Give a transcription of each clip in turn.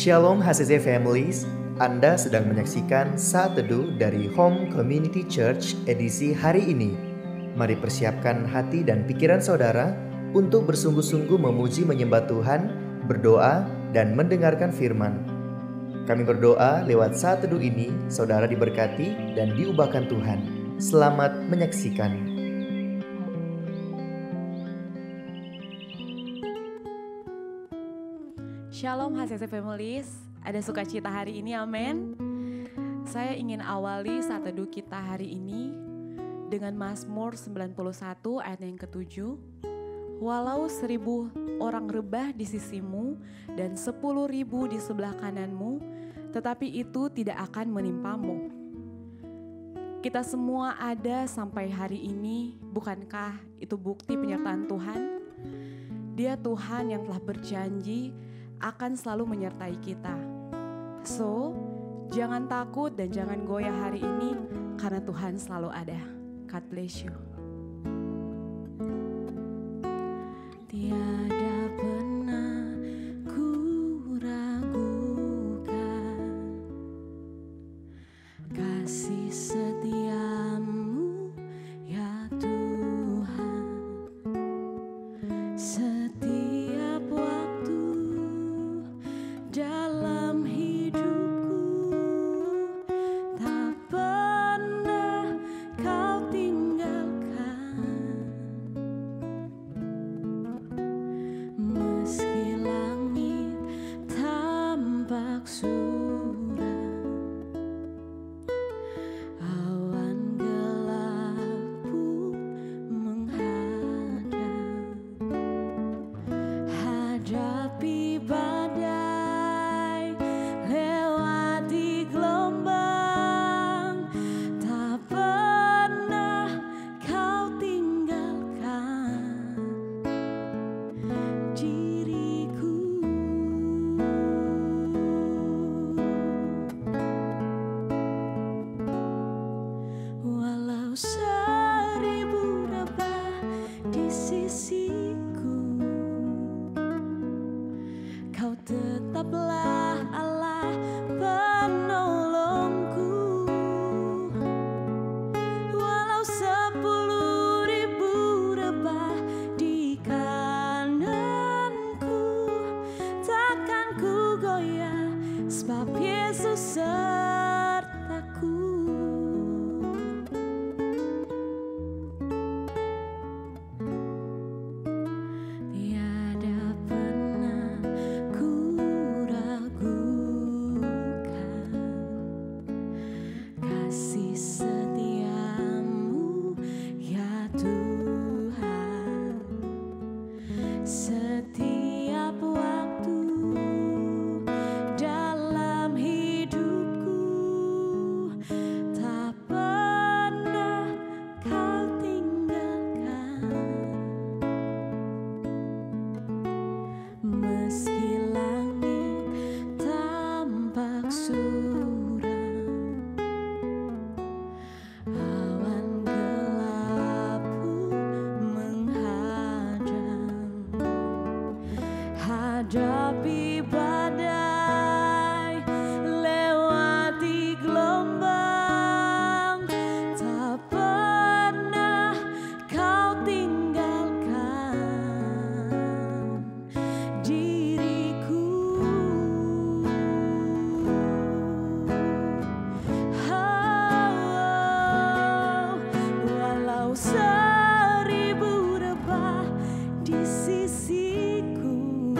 Shalom HCC Families, Anda sedang menyaksikan Saat Teduh dari Home Community Church edisi hari ini. Mari persiapkan hati dan pikiran saudara untuk bersungguh-sungguh memuji menyembah Tuhan, berdoa, dan mendengarkan firman. Kami berdoa lewat Saat Teduh ini, saudara diberkati dan diubahkan Tuhan. Selamat menyaksikan. Shalom HCC Families, ada sukacita hari ini, amin. Saya ingin awali saat teduh kita hari ini dengan Mazmur 91 ayat yang ke-7. Walau 1000 orang rebah di sisimu dan 10.000 di sebelah kananmu, tetapi itu tidak akan menimpamu. Kita semua ada sampai hari ini, bukankah itu bukti penyertaan Tuhan? Dia Tuhan yang telah berjanji akan selalu menyertai kita. So, jangan takut dan jangan goyah hari ini karena Tuhan selalu ada. God bless you. Tiada pernah ku ragukan kasih setiamu ya Tuhan. Setiap waktu dalam hidupku tak pernah kau tinggalkan. Meski langit tampak suram, awan gelap pun menghadang. Hadapi badai, lewati gelombang, tak pernah kau tinggalkan diriku. Walau 1000 rebah di sisiku, Kau tetaplah Allah penolongku. Walau 10.000 rebah di kananku, takkan ku goyah sebab Yesus sertaku. Tiada pernah ku ragukan kasih setiamu ya Tuhan. Setiap waktu dalam hidupku tak pernah kau tinggalkan. Meski langit tampak suram, awan gelap pun menghadang. Hadapi badai, lewati gelombang, tak pernah kau tinggalkan diriku. Walau 1000 rebah di sisiku,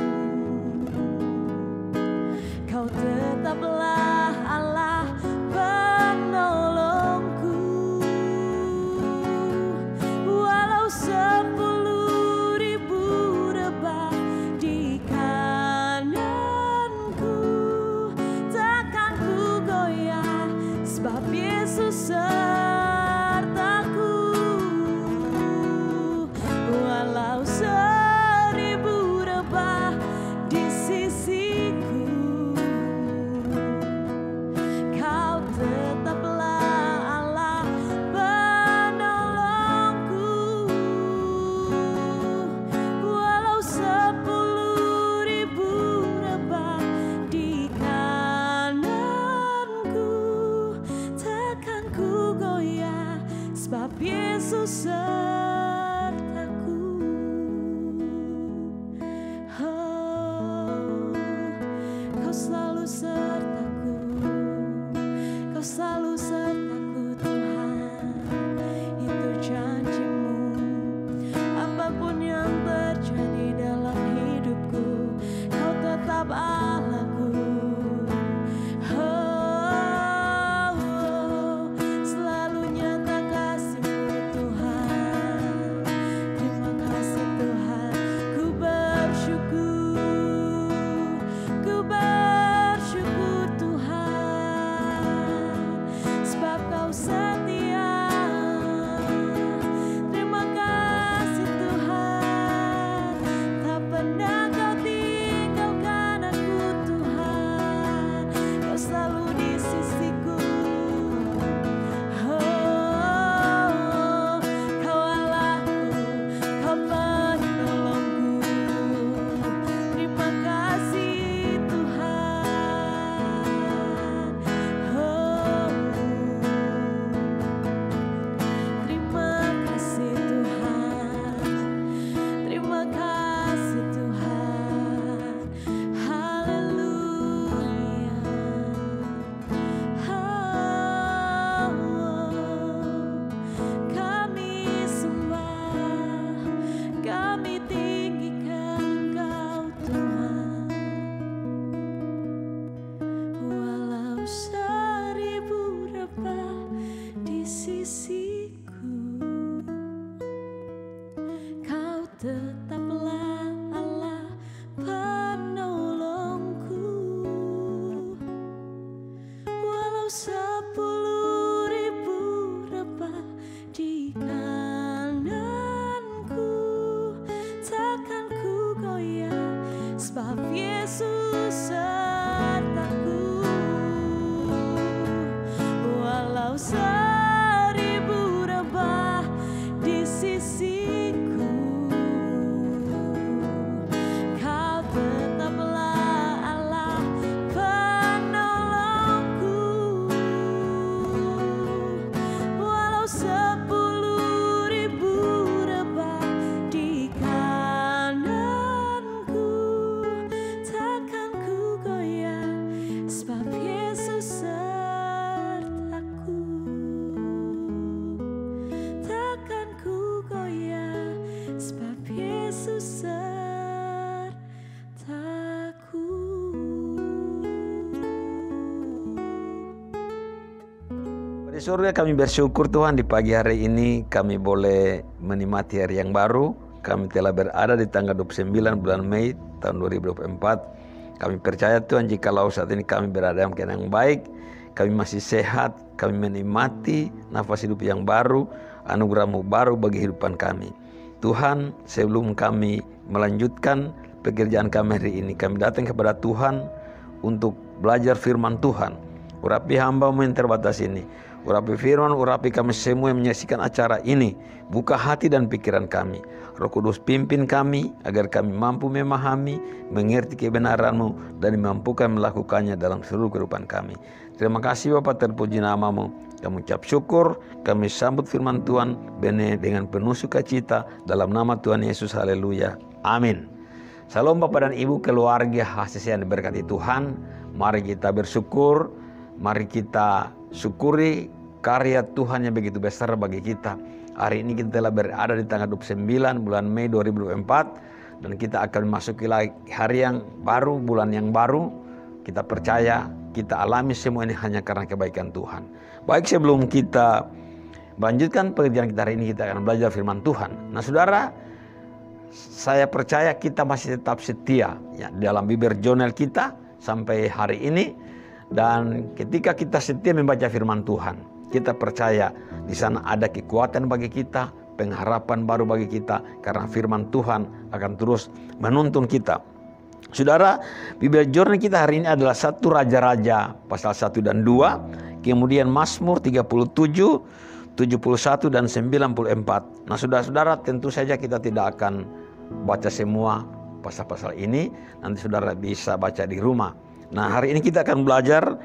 tetaplah Allah penolongku. Walau 10.000 rebah di kananku, takkan ku goyah, sebab Yesus sertaku. Walau 1000 rebah di sisiku, Kau tetaplah Allah penolongku. Walau 10.000 rebah di kananku, takkan ku goyah, sebab Yesus sertaku. Takkan ku goyah, sebab Yesus sertaku. Di surga kami bersyukur Tuhan, di pagi hari ini kami boleh menikmati hari yang baru. Kami telah berada di tanggal 29 bulan Mei tahun 2024. Kami percaya Tuhan, jikalau saat ini kami berada dalam keadaan yang baik, kami masih sehat, kami menikmati nafas hidup yang baru, anugerah-Mu baru bagi kehidupan kami. Tuhan, sebelum kami melanjutkan pekerjaan kami hari ini, kami datang kepada Tuhan untuk belajar firman Tuhan. Urapi hamba-Mu yang terbatas ini, urapi firman, urapi kami semua yang menyaksikan acara ini. Buka hati dan pikiran kami. Roh Kudus pimpin kami agar kami mampu memahami, mengerti kebenaran-Mu dan dimampukan melakukannya dalam seluruh kehidupan kami. Terima kasih Bapa, terpuji nama-Mu. Kami ucap syukur, kami sambut firman Tuhan dengan penuh sukacita dalam nama Tuhan Yesus. Haleluya. Amin. Salam Bapak dan Ibu, keluarga HCC yang diberkati Tuhan. Mari kita bersyukur, mari kita syukuri karya Tuhan yang begitu besar bagi kita. Hari ini kita telah berada di tanggal 29 bulan Mei 2024 dan kita akan memasuki hari yang baru, bulan yang baru. Kita percaya, kita alami semua ini hanya karena kebaikan Tuhan. Baik, sebelum kita melanjutkan pekerjaan kita hari ini, kita akan belajar firman Tuhan. Nah saudara, saya percaya kita masih tetap setia ya, dalam bibir jurnal kita sampai hari ini. Dan ketika kita setia membaca firman Tuhan, kita percaya di sana ada kekuatan bagi kita, pengharapan baru bagi kita, karena firman Tuhan akan terus menuntun kita. Saudara, bibir jurnal kita hari ini adalah 1 Raja-Raja pasal 1 dan 2, kemudian Mazmur 37, 71 dan 94. Nah saudara-saudara, tentu saja kita tidak akan baca semua pasal-pasal ini, nanti saudara bisa baca di rumah. Nah hari ini kita akan belajar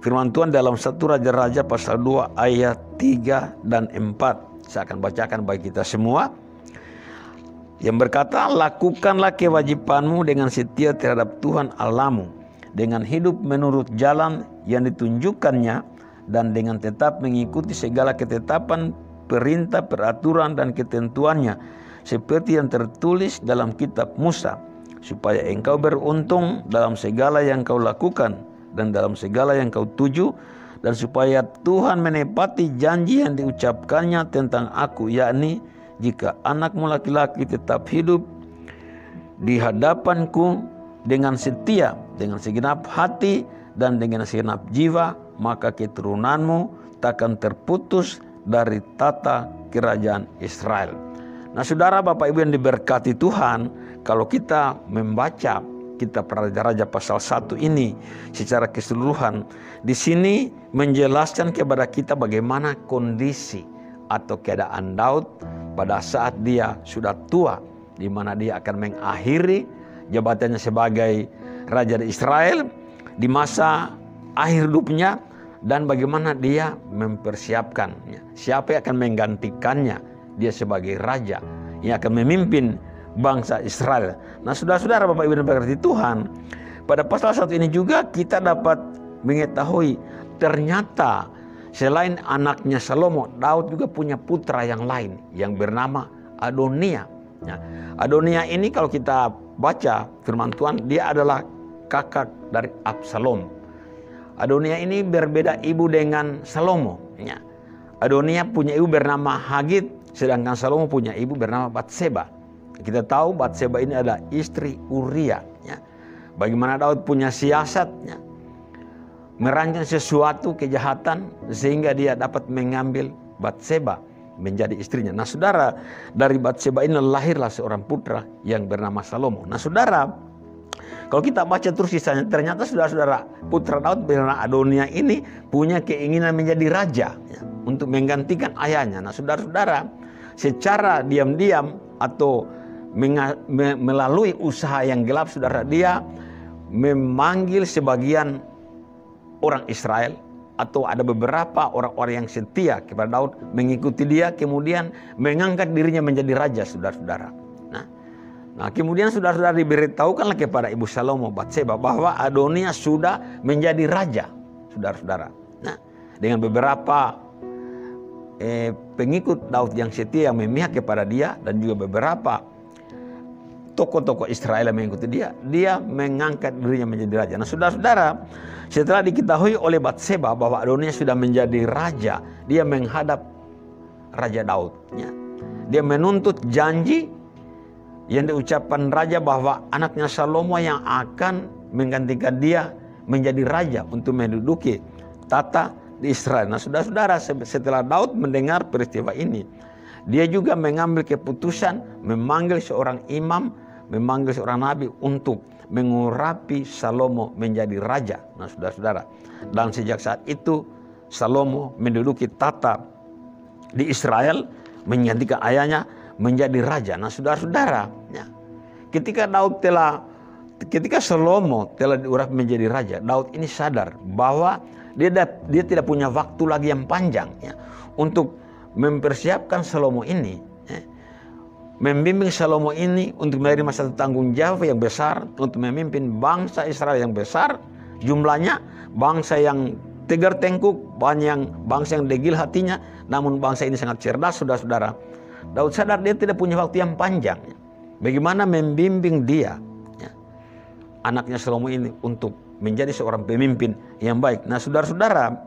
firman Tuhan dalam 1 Raja-Raja pasal 2 ayat 3 dan 4. Saya akan bacakan bagi kita semua. Yang berkata, lakukanlah kewajibanmu dengan setia terhadap Tuhan Allahmu, dengan hidup menurut jalan yang ditunjukkannya, dan dengan tetap mengikuti segala ketetapan, perintah, peraturan, dan ketentuannya, seperti yang tertulis dalam kitab Musa, supaya engkau beruntung dalam segala yang kau lakukan dan dalam segala yang kau tuju, dan supaya Tuhan menepati janji yang diucapkannya tentang aku, yakni jika anakmu laki-laki tetap hidup di hadapanku dengan setia, dengan segenap hati dan dengan segenap jiwa, maka keturunanmu takkan terputus dari tata kerajaan Israel. Nah saudara, Bapak Ibu yang diberkati Tuhan, kalau kita membaca kitab Raja-Raja pasal 1 ini secara keseluruhan, di sini menjelaskan kepada kita bagaimana kondisi atau keadaan Daud pada saat dia sudah tua, di mana dia akan mengakhiri jabatannya sebagai raja di Israel di masa akhir hidupnya, dan bagaimana dia mempersiapkan siapa yang akan menggantikannya dia sebagai raja yang akan memimpin bangsa Israel. Nah saudara-saudara, Bapak Ibu yang diberkati Tuhan, pada pasal 1 ini juga kita dapat mengetahui ternyata selain anaknya Salomo, Daud juga punya putra yang lain yang bernama Adonia. Ya, Adonia ini kalau kita baca firman Tuhan, dia adalah kakak dari Absalom. Adonia ini berbeda ibu dengan Salomo. Ya. Adonia punya ibu bernama Hagit, sedangkan Salomo punya ibu bernama Batseba. Kita tahu Batseba ini adalah istri Uria. Ya. Bagaimana Daud punya siasatnya, merancang sesuatu kejahatan sehingga dia dapat mengambil Batseba menjadi istrinya. Nah saudara, dari Batseba ini lahirlah seorang putra yang bernama Salomo. Nah saudara, kalau kita baca terus sisanya, ternyata saudara-saudara, putra Daud bernama Adonia ini punya keinginan menjadi raja, ya, untuk menggantikan ayahnya. Nah saudara-saudara, secara diam-diam atau melalui usaha yang gelap, saudara, dia memanggil sebagian orang Israel atau ada beberapa orang-orang yang setia kepada Daud mengikuti dia, kemudian mengangkat dirinya menjadi raja, saudara-saudara. Nah kemudian saudara-saudara diberitahukanlah kepada ibu Salomo, Batseba, bahwa Adonia sudah menjadi raja, saudara-saudara. Nah dengan beberapa pengikut Daud yang setia yang memihak kepada dia dan juga beberapa tokoh-tokoh Israel yang mengikuti dia, dia mengangkat dirinya menjadi raja. Nah saudara-saudara, setelah diketahui oleh Batseba bahwa Adonia sudah menjadi raja, dia menghadap Raja Daud. Ya. Dia menuntut janji yang diucapkan raja bahwa anaknya Salomo yang akan menggantikan dia menjadi raja untuk menduduki tata di Israel. Nah saudara-saudara, setelah Daud mendengar peristiwa ini, dia juga mengambil keputusan memanggil seorang imam, memanggil seorang nabi untuk mengurapi Salomo menjadi raja. Nah saudara-saudara, dan sejak saat itu Salomo menduduki tata di Israel, menggantikan ayahnya menjadi raja. Nah saudara-saudara, ya, ketika Salomo telah diurapi menjadi raja, Daud ini sadar bahwa dia tidak punya waktu lagi yang panjang, ya, untuk mempersiapkan Salomo ini, ya, membimbing Salomo ini untuk menerima satu tanggung jawab yang besar untuk memimpin bangsa Israel yang besar jumlahnya, bangsa yang tegar tengkuk, bangsa yang degil hatinya, namun bangsa ini sangat cerdas, saudara-saudara. Daud sadar dia tidak punya waktu yang panjang, ya, bagaimana membimbing dia, ya, anaknya Salomo ini untuk menjadi seorang pemimpin yang baik. Nah saudara-saudara,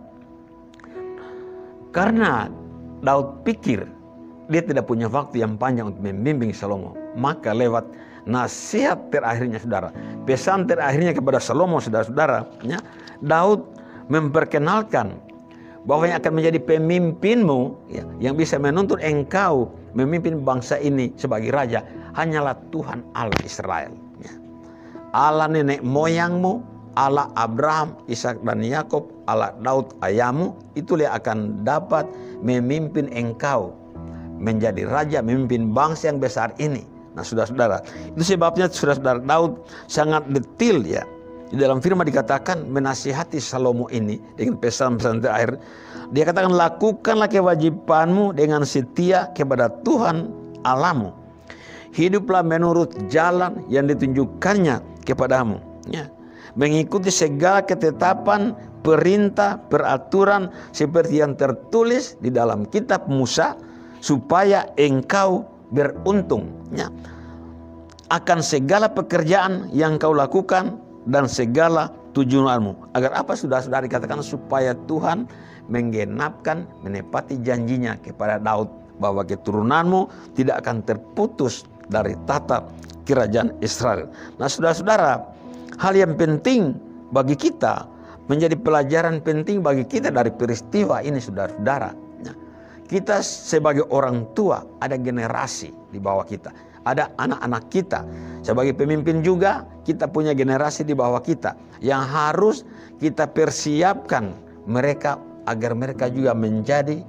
karena Daud pikir dia tidak punya waktu yang panjang untuk membimbing Salomo, maka lewat nasihat terakhirnya, saudara, pesan terakhirnya kepada Salomo, saudara-saudara, ya, Daud memperkenalkan bahwa yang akan menjadi pemimpinmu, ya, yang bisa menuntut engkau memimpin bangsa ini sebagai raja, hanyalah Tuhan Allah Israel, ya. Allah nenek moyangmu, Allah Abraham, Ishak dan Yakub, Allah Daud ayahmu, itulah yang akan dapat memimpin engkau menjadi raja, memimpin bangsa yang besar ini. Nah saudara-saudara, itu sebabnya saudara-saudara, Daud sangat detail, ya. Di dalam firman dikatakan menasihati Salomo ini dengan pesan-pesan terakhir. Dia katakan, lakukanlah kewajibanmu dengan setia kepada Tuhan Allahmu. Hiduplah menurut jalan yang ditunjukkannya kepadamu, ya. Mengikuti segala ketetapan, perintah, peraturan seperti yang tertulis di dalam kitab Musa, supaya engkau beruntung, ya, akan segala pekerjaan yang kau lakukan dan segala tujuanmu. Agar apa, saudara-saudara, dikatakan supaya Tuhan menggenapkan, menepati janjinya kepada Daud bahwa keturunanmu tidak akan terputus dari tata kerajaan Israel. Nah saudara-saudara, hal yang penting bagi kita, menjadi pelajaran penting bagi kita dari peristiwa ini, saudara-saudara, ya, kita sebagai orang tua ada generasi di bawah kita, ada anak-anak kita. Sebagai pemimpin juga kita punya generasi di bawah kita yang harus kita persiapkan mereka agar mereka juga menjadi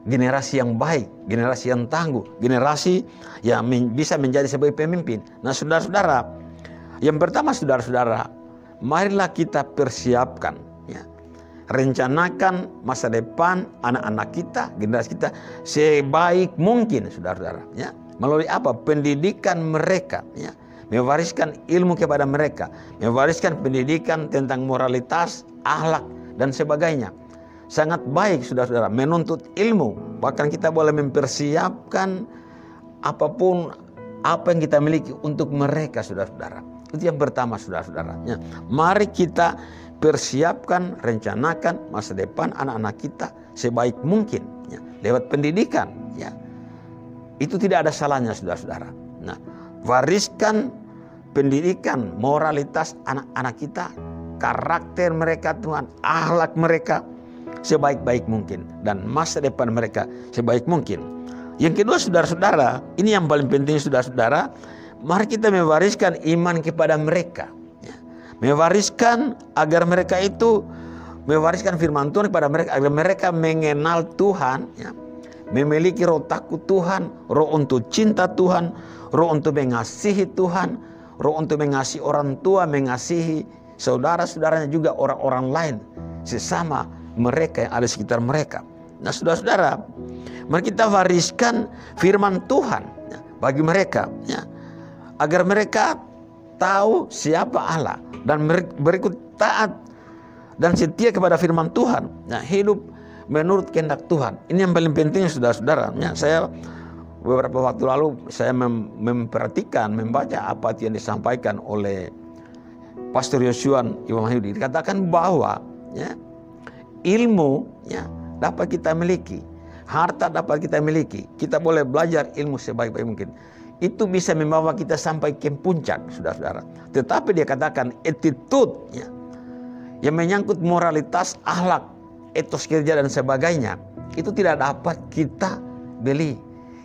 generasi yang baik, generasi yang tangguh, generasi yang bisa menjadi sebagai pemimpin. Nah saudara-saudara, yang pertama, saudara-saudara, marilah kita persiapkan, ya, rencanakan masa depan anak-anak kita, generasi kita sebaik mungkin, saudara-saudara, ya. Melalui apa? Pendidikan mereka, ya. Mewariskan ilmu kepada mereka, mewariskan pendidikan tentang moralitas, akhlak dan sebagainya. Sangat baik, saudara-saudara, menuntut ilmu. Bahkan kita boleh mempersiapkan apapun apa yang kita miliki untuk mereka, saudara-saudara. Itu yang pertama, saudara-saudara, ya. Mari kita persiapkan, rencanakan masa depan anak-anak kita sebaik mungkin, ya, lewat pendidikan, ya. Itu tidak ada salahnya, saudara-saudara. Nah, wariskan pendidikan, moralitas anak-anak kita, karakter mereka Tuhan, akhlak mereka sebaik-baik mungkin, dan masa depan mereka sebaik mungkin. Yang kedua, saudara-saudara, ini yang paling penting saudara-saudara, mari kita mewariskan iman kepada mereka. Mewariskan agar mereka itu mewariskan firman Tuhan kepada mereka, agar mereka mengenal Tuhan, memiliki roh takut Tuhan, roh untuk cinta Tuhan, roh untuk mengasihi Tuhan, roh untuk mengasihi orang tua, mengasihi saudara-saudaranya juga orang-orang lain, sesama mereka yang ada di sekitar mereka. Nah, saudara-saudara, mari kita wariskan firman Tuhan bagi mereka, agar mereka tahu siapa Allah dan berikut taat dan setia kepada firman Tuhan. Nah, hidup menurut kehendak Tuhan. Ini yang paling penting saudara-saudara. Saya beberapa waktu lalu saya memperhatikan, membaca apa yang disampaikan oleh Pastor Yoshua Imam Wahyudi. Dikatakan bahwa ilmu dapat kita miliki, harta dapat kita miliki. Kita boleh belajar ilmu sebaik-baik mungkin. Itu bisa membawa kita sampai ke puncak, saudara-saudara. Tetapi dia katakan attitude yang menyangkut moralitas, akhlak, etos kerja dan sebagainya, itu tidak dapat kita beli.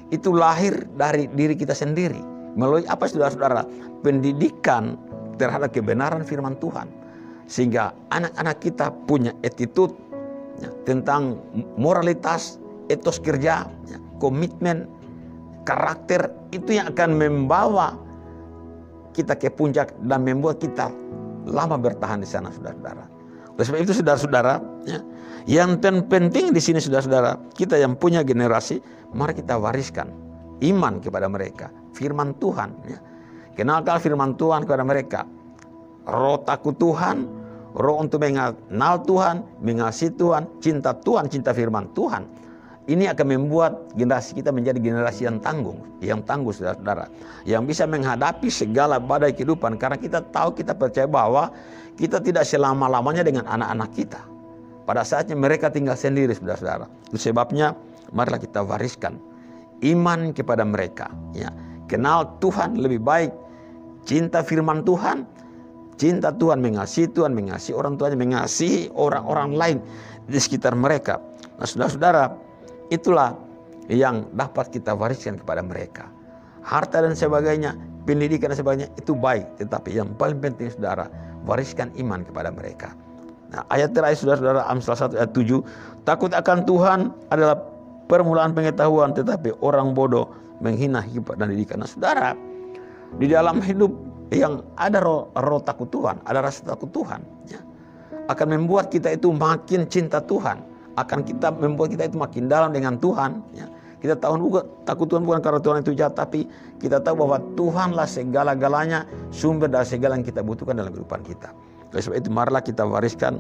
Itu lahir dari diri kita sendiri. Melalui apa saudara-saudara? Pendidikan terhadap kebenaran firman Tuhan. Sehingga anak-anak kita punya attitude tentang moralitas, etos kerja, komitmen, karakter, itu yang akan membawa kita ke puncak dan membuat kita lama bertahan di sana, saudara-saudara. Oleh sebab itu saudara-saudara, yang terpenting di sini saudara-saudara, kita yang punya generasi, mari kita wariskan iman kepada mereka, firman Tuhan. Kenalkan firman Tuhan kepada mereka, roh takut Tuhan, roh untuk mengenal Tuhan, mengasihi Tuhan, cinta firman Tuhan. Ini akan membuat generasi kita menjadi generasi yang tangguh saudara-saudara, yang bisa menghadapi segala badai kehidupan, karena kita tahu, kita percaya bahwa kita tidak selama-lamanya dengan anak-anak kita. Pada saatnya mereka tinggal sendiri, saudara-saudara. Itu sebabnya marilah kita wariskan iman kepada mereka. Kenal Tuhan lebih baik, cinta firman Tuhan, cinta Tuhan, mengasihi Tuhan, mengasihi orang tuanya, mengasihi orang-orang lain di sekitar mereka. Nah, saudara-saudara, itulah yang dapat kita wariskan kepada mereka. Harta dan sebagainya, pendidikan dan sebagainya, itu baik. Tetapi yang paling penting saudara, wariskan iman kepada mereka. Nah, ayat terakhir saudara-saudara, Amsal 1 ayat 7, takut akan Tuhan adalah permulaan pengetahuan, tetapi orang bodoh menghina hikmat dan didikan. Nah, saudara, di dalam hidup yang ada roh takut Tuhan, ada rasa takut Tuhan, akan membuat kita itu makin cinta Tuhan, akan kita membuat kita itu makin dalam dengan Tuhan. Kita tahu juga takut Tuhan bukan karena Tuhan itu jahat, tapi kita tahu bahwa Tuhanlah segala-galanya, sumber dari segala yang kita butuhkan dalam kehidupan kita. Oleh sebab itu marilah kita wariskan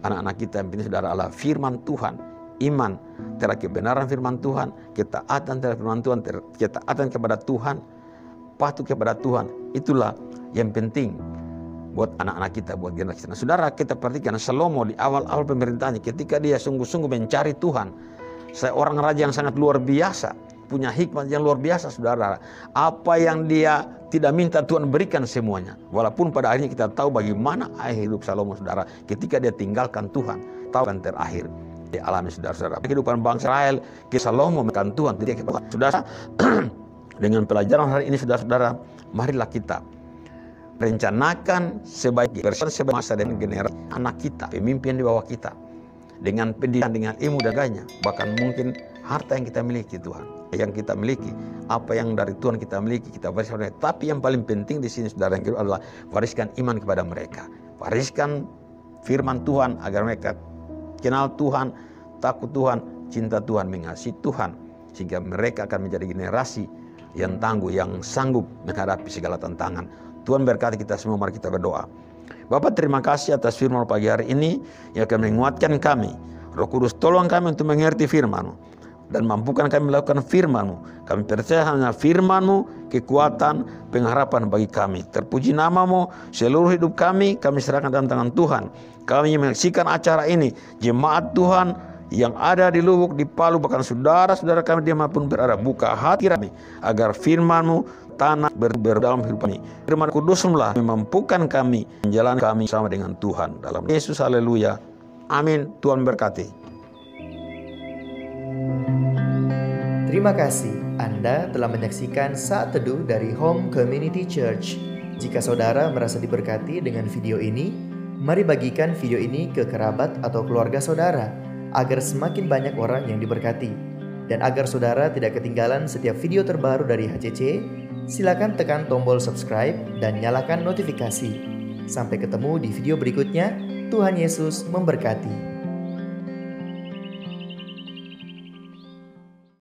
anak-anak kita yang penting saudara adalah firman Tuhan, iman terhadap kebenaran firman Tuhan, ketaatan terhadap firman Tuhan, ketaatan kepada Tuhan, patuh kepada Tuhan. Itulah yang penting buat anak-anak kita, buat generasi kita. Nah, saudara, kita perhatikan Salomo di awal-awal pemerintahnya, ketika dia sungguh-sungguh mencari Tuhan, seorang raja yang sangat luar biasa, punya hikmat yang luar biasa, saudara. Apa yang dia tidak minta Tuhan berikan semuanya. Walaupun pada akhirnya kita tahu bagaimana akhir hidup Salomo, saudara, ketika dia tinggalkan Tuhan, tahu kan terakhir dia alami, saudara-saudara. Kehidupan bangsa Israel, ke Salomo meninggalkan Tuhan, tidak kepada saudara. Dengan pelajaran hari ini, saudara-saudara, marilah kita rencanakan sebaik masa dan generasi anak kita, pemimpin di bawah kita, dengan pendidikan, dengan ilmu dan sebagainya, bahkan mungkin harta yang kita miliki Tuhan, yang kita miliki, apa yang dari Tuhan kita miliki, kita wariskan. Tapi yang paling penting di sini saudara yang kedua adalah wariskan iman kepada mereka, wariskan firman Tuhan agar mereka kenal Tuhan, takut Tuhan, cinta Tuhan, mengasihi Tuhan, sehingga mereka akan menjadi generasi yang tangguh, yang sanggup menghadapi segala tantangan. Tuhan berkati kita semua, mari kita berdoa. Bapak, terima kasih atas firman pagi hari ini yang akan menguatkan kami. Roh Kudus, tolong kami untuk mengerti firman-Mu dan mampukan kami melakukan firman-Mu. Kami percaya hanya firman-Mu, kekuatan, pengharapan bagi kami. Terpuji nama-Mu, seluruh hidup kami serahkan dalam tangan Tuhan. Kami menyaksikan acara ini, jemaat Tuhan yang ada di Lubuk, di Palu, bahkan saudara-saudara kami dimanapun berada, buka hati kami agar firman-Mu tanah dalam hidup kami. Firman Kudusmu-lah memampukan kami menjalani kami sama dengan Tuhan. Dalam Yesus, haleluya. Amin. Tuhan berkati. Terima kasih Anda telah menyaksikan Saat Teduh dari Home Community Church. Jika saudara merasa diberkati dengan video ini, mari bagikan video ini ke kerabat atau keluarga saudara, agar semakin banyak orang yang diberkati. Dan agar saudara tidak ketinggalan setiap video terbaru dari HCC, silakan tekan tombol subscribe dan nyalakan notifikasi. Sampai ketemu di video berikutnya. Tuhan Yesus memberkati.